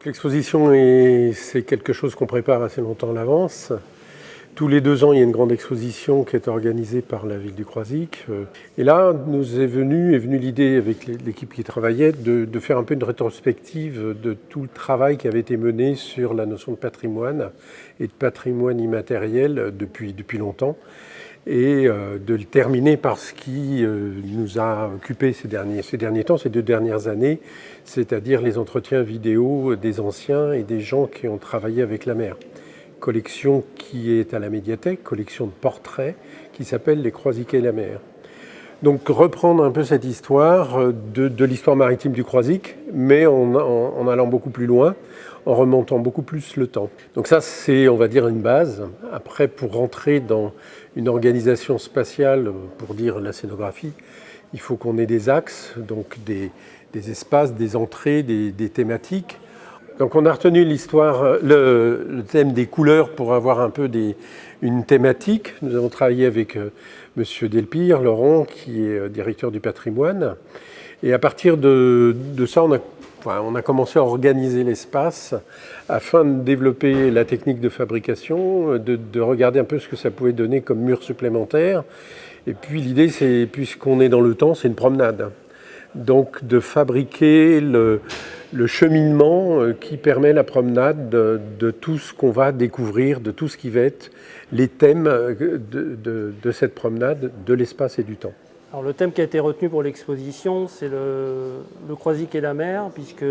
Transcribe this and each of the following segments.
L'exposition, c'est quelque chose qu'on prépare assez longtemps à l'avance. Tous les 2 ans, il y a une grande exposition qui est organisée par la ville du Croisic. Et là, nous est venue l'idée, avec l'équipe qui travaillait, de faire un peu une rétrospective de tout le travail qui avait été mené sur la notion de patrimoine et de patrimoine immatériel depuis longtemps. Et de le terminer par ce qui nous a occupé ces derniers temps, ces 2 dernières années, c'est-à-dire les entretiens vidéo des anciens et des gens qui ont travaillé avec la mer. Collection qui est à la médiathèque, collection de portraits qui s'appelle Les Croisic et la mer. Donc reprendre un peu cette histoire de l'histoire maritime du Croisic, mais en allant beaucoup plus loin, en remontant beaucoup plus le temps. Donc ça, c'est, on va dire, une base. Après, pour rentrer dans une organisation spatiale, pour dire la scénographie, il faut qu'on ait des axes, donc des espaces, des entrées, des thématiques. Donc on a retenu l'histoire, le thème des couleurs pour avoir un peu une thématique. Nous avons travaillé avec Monsieur Delpire, Laurent, qui est directeur du patrimoine. Et à partir de ça, on a commencé à organiser l'espace afin de développer la technique de fabrication, de regarder un peu ce que ça pouvait donner comme mur supplémentaire. Et puis l'idée, c'est, puisqu'on est dans le temps, c'est une promenade. Donc de fabriquer le cheminement qui permet la promenade de tout ce qu'on va découvrir, de tout ce qui va être les thèmes de cette promenade, de l'espace et du temps. Alors, le thème qui a été retenu pour l'exposition, c'est le Croisic et la mer, puisque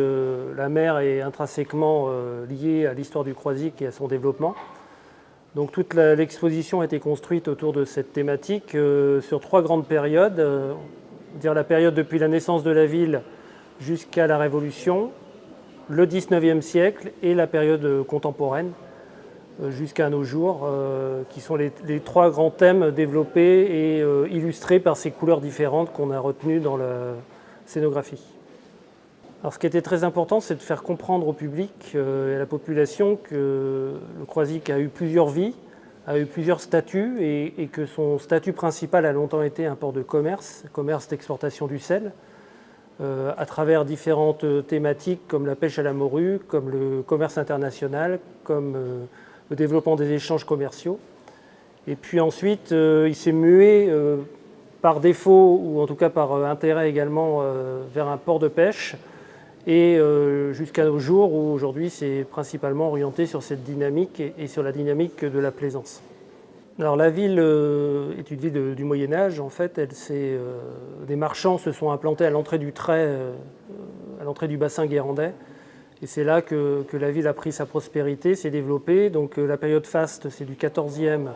la mer est intrinsèquement liée à l'histoire du Croisic et à son développement. Donc toute l'exposition a été construite autour de cette thématique sur 3 grandes périodes. Dire la période depuis la naissance de la ville jusqu'à la Révolution, le 19e siècle et la période contemporaine jusqu'à nos jours, qui sont les 3 grands thèmes développés et illustrés par ces couleurs différentes qu'on a retenues dans la scénographie. Alors, ce qui était très important, c'est de faire comprendre au public et à la population que le Croisic a eu plusieurs vies, a eu plusieurs statuts et que son statut principal a longtemps été un port de commerce d'exportation du sel, à travers différentes thématiques comme la pêche à la morue, comme le commerce international, comme le développement des échanges commerciaux. Et puis ensuite, il s'est mué par défaut, ou en tout cas par intérêt également, vers un port de pêche, et jusqu'à nos jours où aujourd'hui c'est principalement orienté sur cette dynamique et sur la dynamique de la plaisance. Alors la ville est une ville du Moyen-Âge. En fait, des marchands se sont implantés à l'entrée du Trait, à l'entrée du bassin guérandais. Et c'est là que la ville a pris sa prospérité, s'est développée. Donc la période faste, c'est du XIVe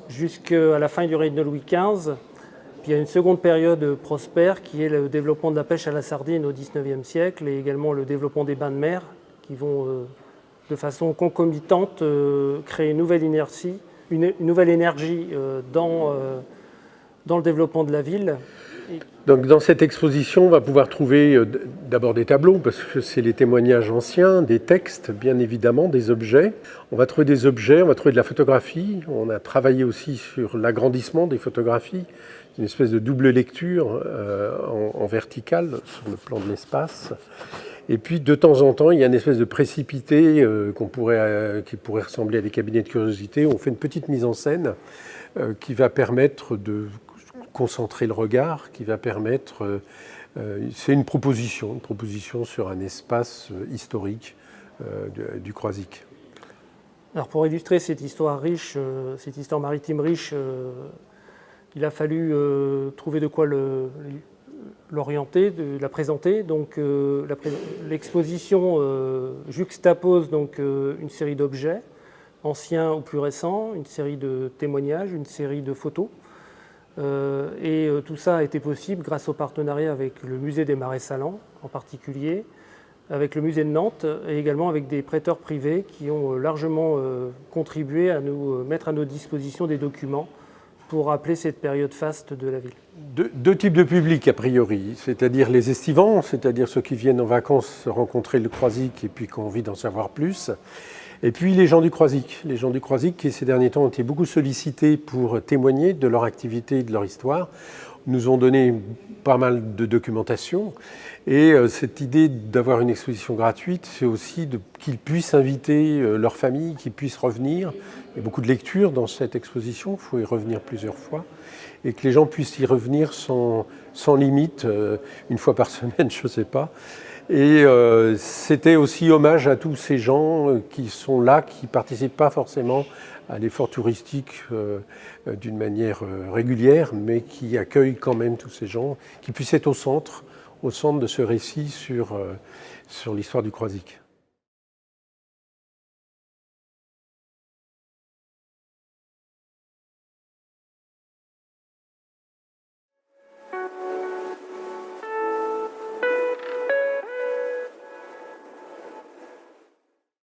jusqu'à la fin du règne de Louis XV. Puis il y a une seconde période prospère qui est le développement de la pêche à la sardine au XIXe siècle et également le développement des bains de mer qui vont de façon concomitante créer une nouvelle inertie, une nouvelle énergie dans le développement de la ville. Donc dans cette exposition, on va pouvoir trouver d'abord des tableaux, parce que c'est les témoignages anciens, des textes, bien évidemment, des objets. On va trouver des objets, on va trouver de la photographie. On a travaillé aussi sur l'agrandissement des photographies, une espèce de double lecture en verticale sur le plan de l'espace. Et puis de temps en temps, il y a une espèce de précipité qui pourrait ressembler à des cabinets de curiosité. On fait une petite mise en scène qui va permettre de concentrer le regard, qui va permettre, c'est une proposition sur un espace historique du Croisic. Alors pour illustrer cette histoire riche, cette histoire maritime riche, il a fallu trouver de quoi l'orienter, la présenter. Donc l'exposition juxtapose donc une série d'objets anciens ou plus récents, une série de témoignages, une série de photos. Et tout ça a été possible grâce au partenariat avec le musée des Marais Salants en particulier, avec le musée de Nantes et également avec des prêteurs privés qui ont largement contribué à nous mettre à notre disposition des documents pour rappeler cette période faste de la ville. Deux types de publics a priori, c'est-à-dire les estivants, c'est-à-dire ceux qui viennent en vacances rencontrer le Croisic et puis qui ont envie d'en savoir plus. Et puis les gens du Croisic qui ces derniers temps ont été beaucoup sollicités pour témoigner de leur activité et de leur histoire. nous ont donné pas mal de documentation. Et cette idée d'avoir une exposition gratuite, c'est aussi qu'ils puissent inviter leur famille, qu'ils puissent revenir. Il y a beaucoup de lectures dans cette exposition, il faut y revenir plusieurs fois. Et que les gens puissent y revenir sans limite, une fois par semaine, je ne sais pas. Et c'était aussi hommage à tous ces gens qui sont là, qui ne participent pas forcément à l'effort touristique d'une manière régulière, mais qui accueillent quand même tous ces gens, qui puissent être au centre de ce récit sur l'histoire du Croisic.